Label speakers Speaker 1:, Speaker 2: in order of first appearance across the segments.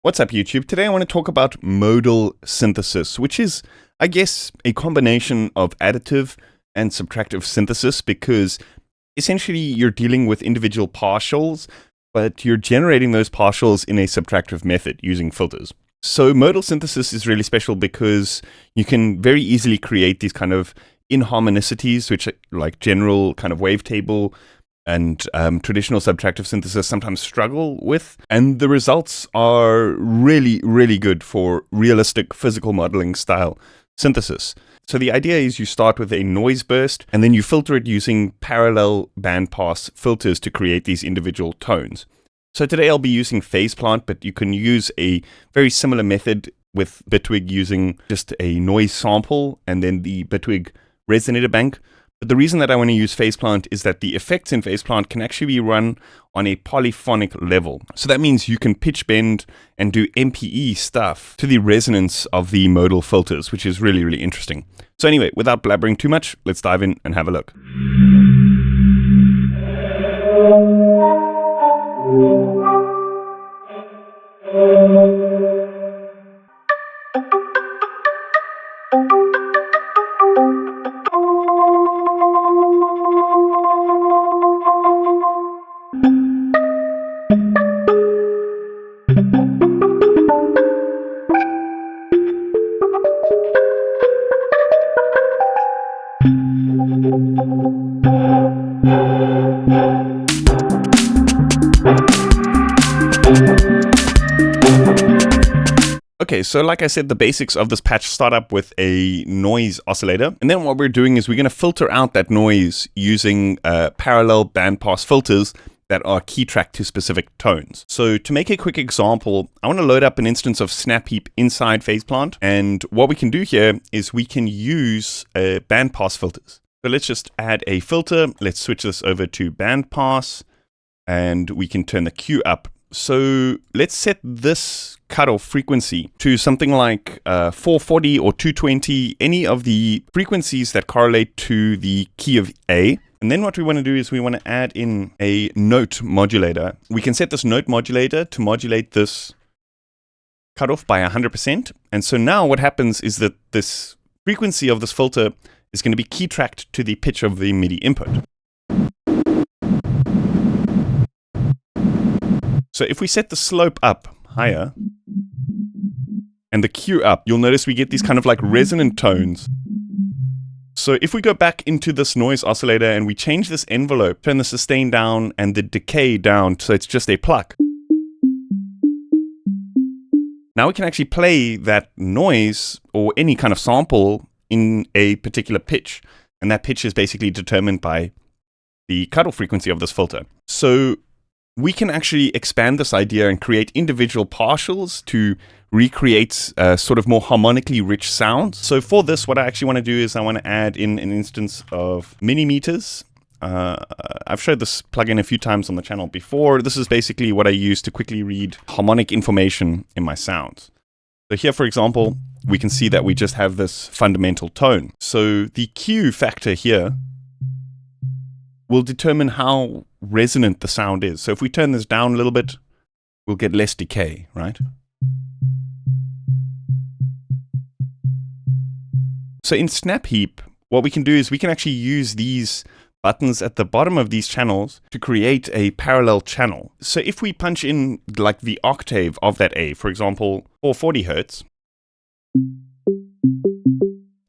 Speaker 1: What's up, YouTube? Today I want to talk about modal synthesis, which is, I guess, a combination of additive and subtractive synthesis, because essentially you're dealing with individual partials, but you're generating those partials in a subtractive method using filters. So modal synthesis is really special because you can very easily create these kind of inharmonicities, which like general kind of wavetable and traditional subtractive synthesis sometimes struggle with. And the results are really, really good for realistic physical modeling style synthesis. So the idea is you start with a noise burst, and then you filter it using parallel bandpass filters to create these individual tones. So today I'll be using phase plant, but you can use a very similar method with Bitwig using just a noise sample and then the Bitwig resonator bank. But the reason that I want to use phase plant is that the effects in phase plant can actually be run on a polyphonic level. So that means you can pitch bend and do MPE stuff to the resonance of the modal filters, which is really, really interesting. So anyway, without blabbering too much, let's dive in and have a look. Okay, so like I said, the basics of this patch start up with a noise oscillator. And then what we're doing is we're going to filter out that noise using parallel bandpass filters that are key tracked to specific tones. So to make a quick example, I want to load up an instance of Snap Heap inside phase plant. And what we can do here is we can use bandpass filters. So let's just add a filter. Let's switch this over to bandpass, and we can turn the Q up. So let's set this cutoff frequency to something like 440 or 220, any of the frequencies that correlate to the key of A. And then what we want to do is we want to add in a note modulator. We can set this note modulator to modulate this cutoff by 100%. And so now what happens is that this frequency of this filter is going to be key tracked to the pitch of the MIDI input. So if we set the slope up higher and the Q up, you'll notice we get these kind of like resonant tones. So if we go back into this noise oscillator and we change this envelope, turn the sustain down and the decay down so it's just a pluck, now we can actually play that noise or any kind of sample in a particular pitch. And that pitch is basically determined by the cutoff frequency of this filter. So we can actually expand this idea and create individual partials to recreate sort of more harmonically rich sounds. So for this, what I actually want to do is I want to add in an instance of minimeters. I've showed this plugin a few times on the channel before. This is basically what I use to quickly read harmonic information in my sounds. So here, for example, we can see that we just have this fundamental tone. So the Q factor here will determine how resonant the sound is. So if we turn this down a little bit, we'll get less decay, right? So in Snap Heap, what we can do is we can actually use these buttons at the bottom of these channels to create a parallel channel. So if we punch in like the octave of that A, for example, 440 Hertz,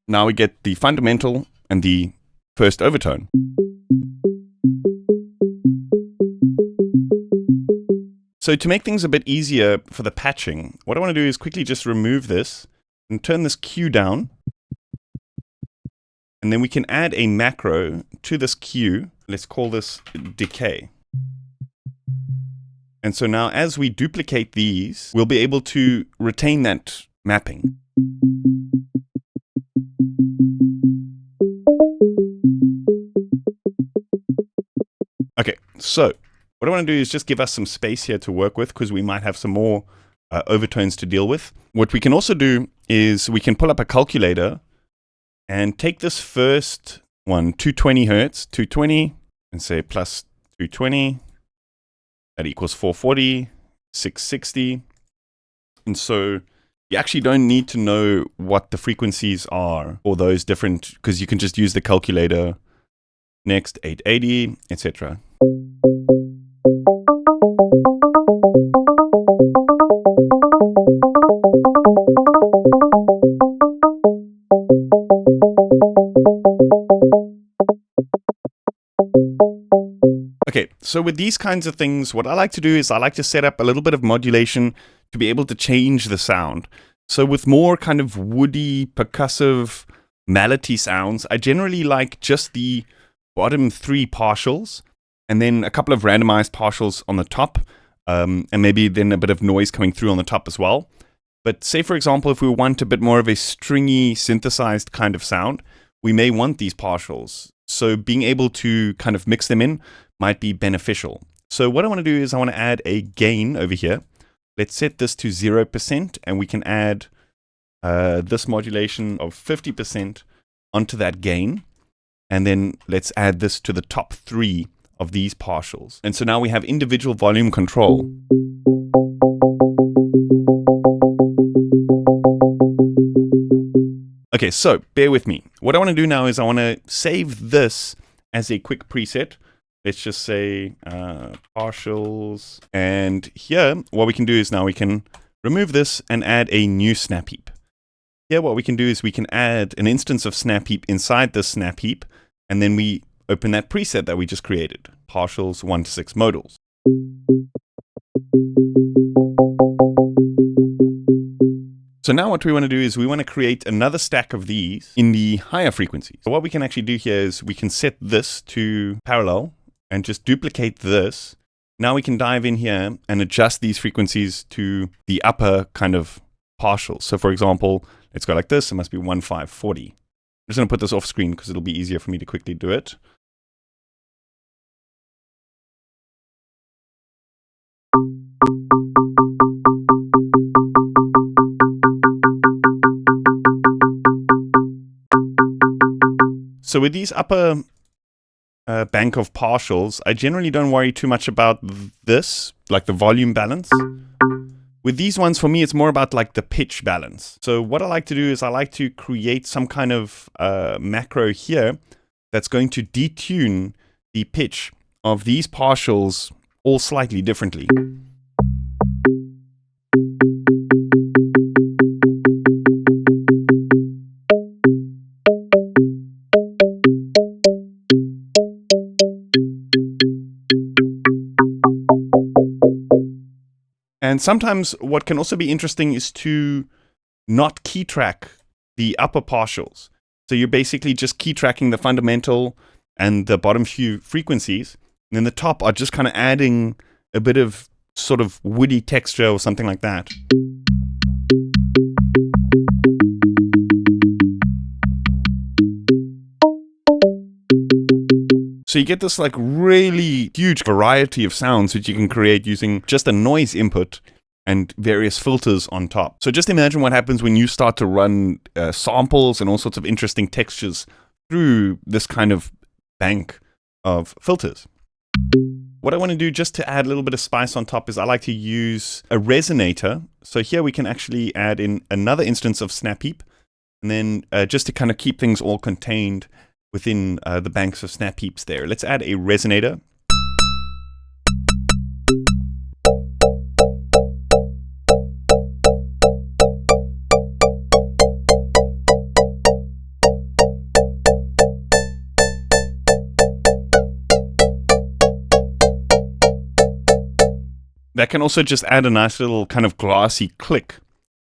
Speaker 1: now we get the fundamental and the first overtone. So to make things a bit easier for the patching, what I want to do is quickly just remove this and turn this Q down. And then we can add a macro to this Q. Let's call this decay. And so now as we duplicate these, we'll be able to retain that mapping. Okay, so what I want to do is just give us some space here to work with, because we might have some more overtones to deal with. What we can also do is we can pull up a calculator and take this first one, 220 Hertz, 220, and say plus 220. That equals 440, 660. And so you actually don't need to know what the frequencies are or those different, because you can just use the calculator. Next, 880, etc. Okay, so with these kinds of things, what I like to do is I like to set up a little bit of modulation to be able to change the sound. So with more kind of woody, percussive, melody sounds, I generally like just the bottom 3 partials, and then a couple of randomized partials on the top, and maybe then a bit of noise coming through on the top as well. But say, for example, if we want a bit more of a stringy, synthesized kind of sound, we may want these partials. So being able to kind of mix them in might be beneficial. So what I want to do is I want to add a gain over here. Let's set this to 0%, and we can add this modulation of 50% onto that gain. And then let's add this to the top 3 of these partials. And so now we have individual volume control. Okay, so bear with me. What I want to do now is I want to save this as a quick preset. Let's just say partials. And here, what we can do is now we can remove this and add a new snap heap. Here, what we can do is we can add an instance of snap heap inside this snap heap, and then we open that preset that we just created, partials 1 to 6 modals. So now what we want to do is we want to create another stack of these in the higher frequencies. So what we can actually do here is we can set this to parallel and just duplicate this. Now we can dive in here and adjust these frequencies to the upper kind of partials. So for example, let's go like this. It must be 1540. I'm just going to put this off screen because it'll be easier for me to quickly do it. So with these upper bank of partials, I generally don't worry too much about this, like the volume balance. With these ones, for me, it's more about like the pitch balance. So what I like to do is I like to create some kind of macro here that's going to detune the pitch of these partials all slightly differently. And sometimes what can also be interesting is to not key track the upper partials. So you're basically just key tracking the fundamental and the bottom few frequencies. And then the top are just kind of adding a bit of sort of woody texture or something like that. So you get this like really huge variety of sounds which you can create using just a noise input and various filters on top. So just imagine what happens when you start to run samples and all sorts of interesting textures through this kind of bank of filters. What I want to do just to add a little bit of spice on top is I like to use a resonator. So here we can actually add in another instance of snap heap, and then just to kind of keep things all contained within the banks of snap heaps there. Let's add a resonator. That can also just add a nice little kind of glassy click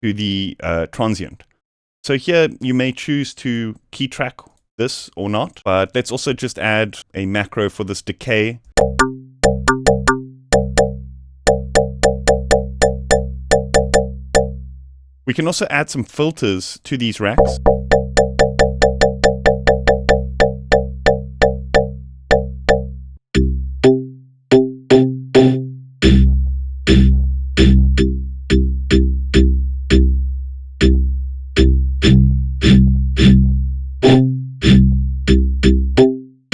Speaker 1: to the transient. So here you may choose to key track this or not, but let's also just add a macro for this decay. We can also add some filters to these racks.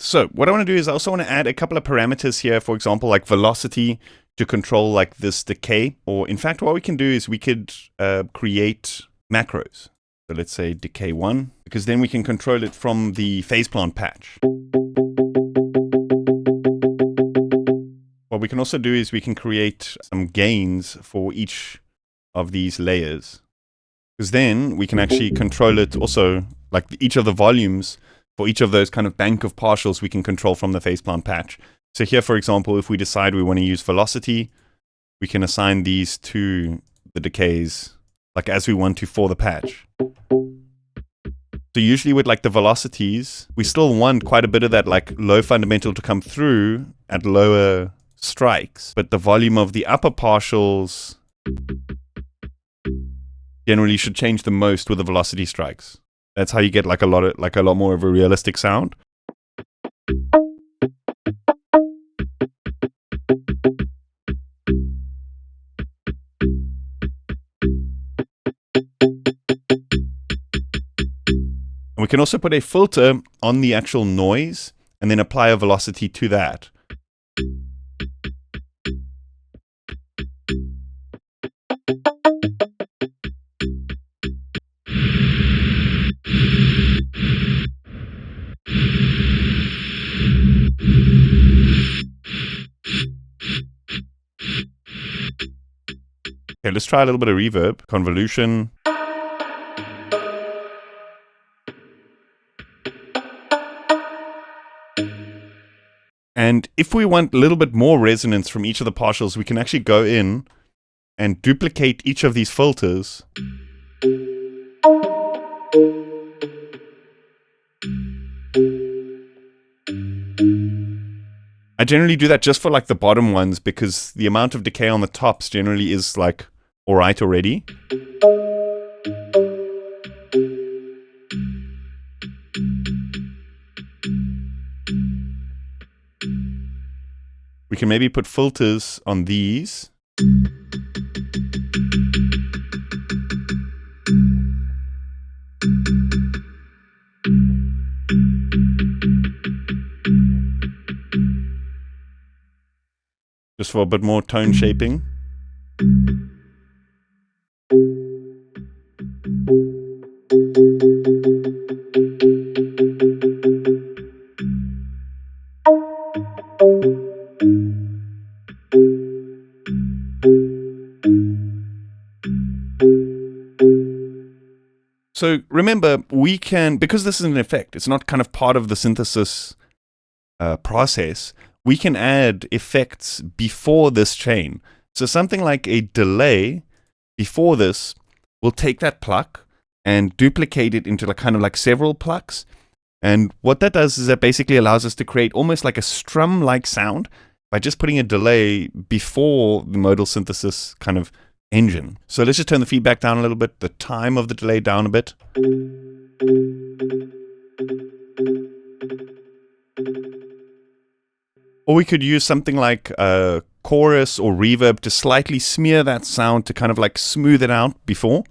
Speaker 1: So what I want to do is I also want to add a couple of parameters here, for example, like velocity to control like this decay. Or in fact, what we can do is we could create macros. So let's say decay 1, because then we can control it from the phase plant patch. What we can also do is we can create some gains for each of these layers, because then we can actually control it also, like each of the volumes for each of those kind of bank of partials we can control from the phase plant patch. So here, for example, if we decide we want to use velocity, we can assign these to the decays like as we want to for the patch. So usually with like the velocities, we still want quite a bit of that like low fundamental to come through at lower strikes, but the volume of the upper partials generally should change the most with the velocity strikes. That's how you get like a lot more of a realistic sound. And we can also put a filter on the actual noise and then apply a velocity to that. Okay, let's try a little bit of reverb, convolution. And if we want a little bit more resonance from each of the partials, we can actually go in and duplicate each of these filters. I generally do that just for like the bottom ones because the amount of decay on the tops generally is like alright already. We can maybe put filters on these. Just for a bit more tone shaping. So remember, we can, because this is an effect, it's not kind of part of the synthesis process, we can add effects before this chain. So something like a delay before this will take that pluck and duplicate it into like kind of like several plucks. And what that does is that basically allows us to create almost like a strum-like sound by just putting a delay before the modal synthesis kind of engine. So let's just turn the feedback down a little bit, the time of the delay down a bit. Or we could use something like a chorus or reverb to slightly smear that sound to kind of like smooth it out before.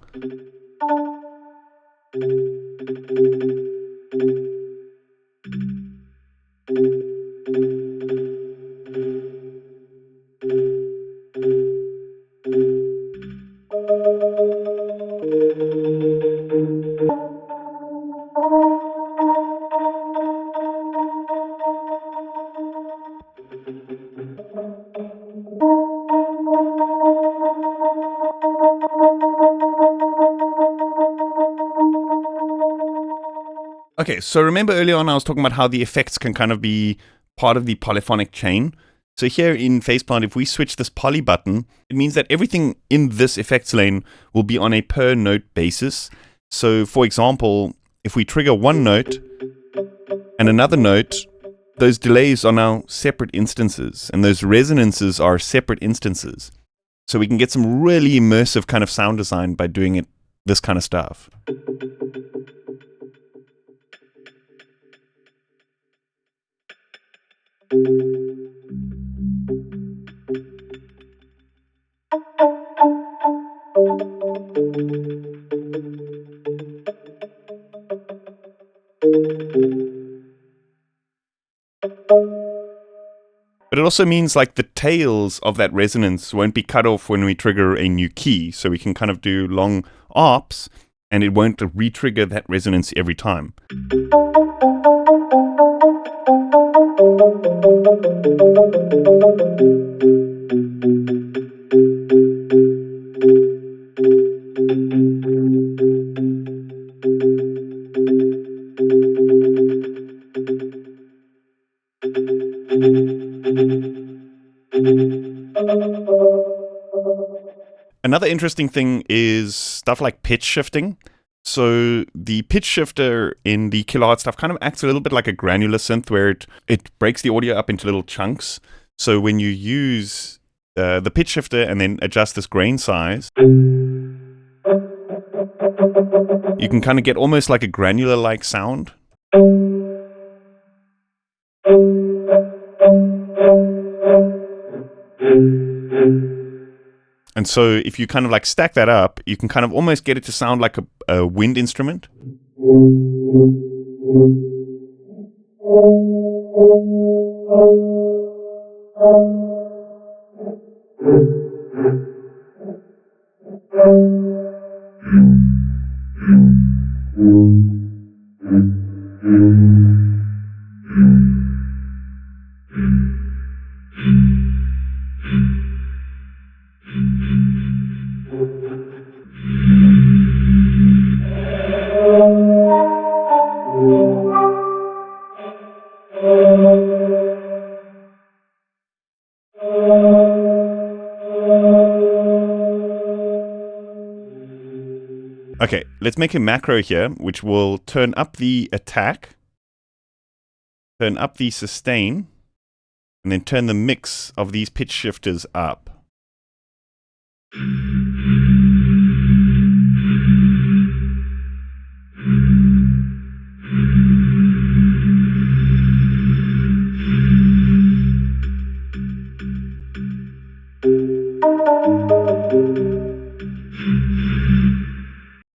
Speaker 1: Okay, so remember earlier on I was talking about how the effects can kind of be part of the polyphonic chain. So here in Faceplant, if we switch this poly button, it means that everything in this effects lane will be on a per note basis. So for example, if we trigger one note and another note, those delays are now separate instances, and those resonances are separate instances. So we can get some really immersive kind of sound design by doing it this kind of stuff. But it it also means like the tails of that resonance won't be cut off when we trigger a new key. So we can kind of do long ARPs and it won't re-trigger that resonance every time. Another interesting thing is stuff like pitch shifting. So the pitch shifter in the kilohertz stuff kind of acts a little bit like a granular synth where it breaks the audio up into little chunks. So when you use the pitch shifter and then adjust this grain size, you can kind of get almost like a granular-like sound. And so if you kind of like stack that up, you can kind of almost get it to sound like a wind instrument. Okay, let's make a macro here, which will turn up the attack, turn up the sustain, and then turn the mix of these pitch shifters up.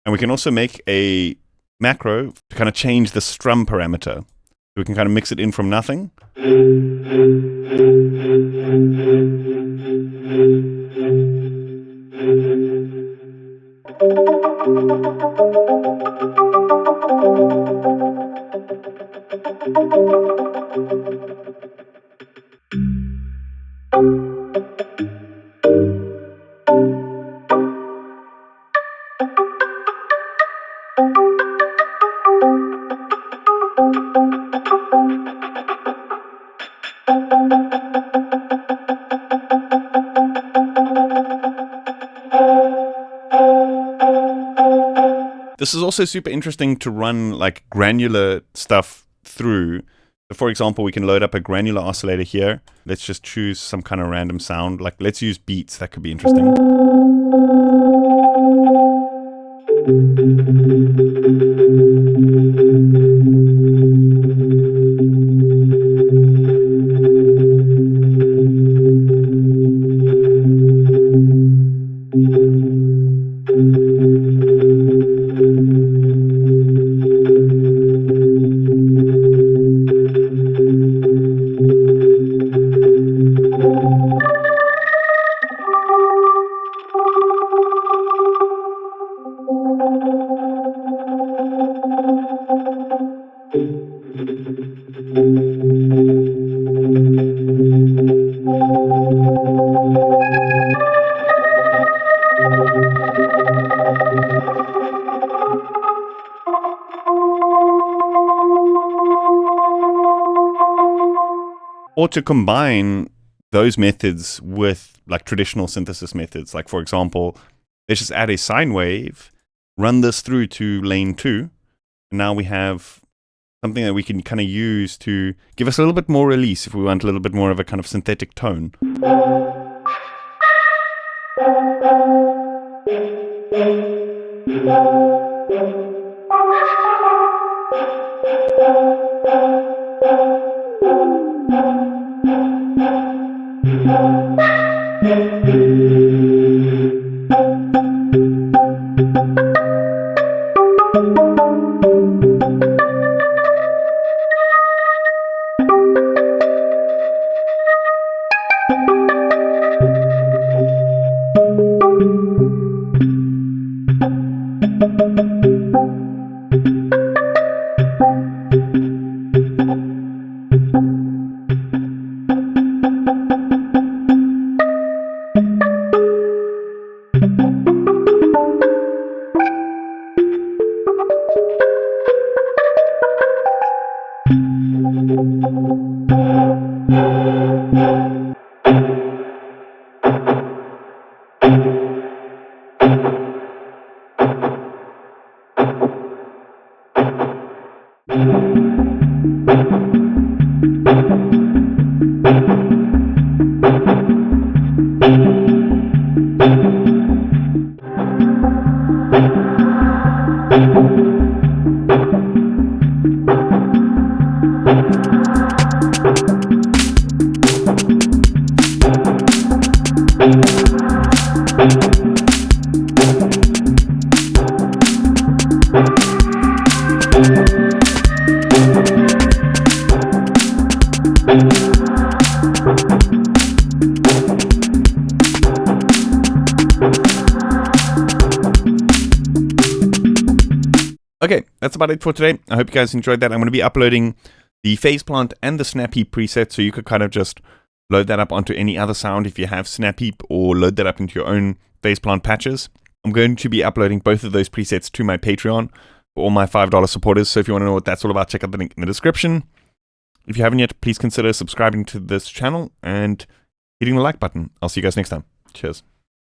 Speaker 1: And we can also make a macro to kind of change the strum parameter. So we can kind of mix it in from nothing. This is also super interesting to run like granular stuff through. So for example, we can load up a granular oscillator here. Let's just choose some kind of random sound. Like let's use beats. That could be interesting. Or to combine those methods with like traditional synthesis methods. Like for example, let's just add a sine wave, run this through to lane 2, and now we have something that we can kind of use to give us a little bit more release if we want a little bit more of a kind of synthetic tone. Okay, that's about it for today. I hope you guys enjoyed that. I'm going to be uploading the phase plant and the snap heap preset, so you could kind of just load that up onto any other sound if you have snap heap, or load that up into your own phase plant patches. I'm going to be uploading both of those presets to my Patreon for all my $5 supporters, so if you want to know what that's all about, check out the link in the description. If you haven't yet, please consider subscribing to this channel and hitting the like button. I'll see you guys next time. Cheers.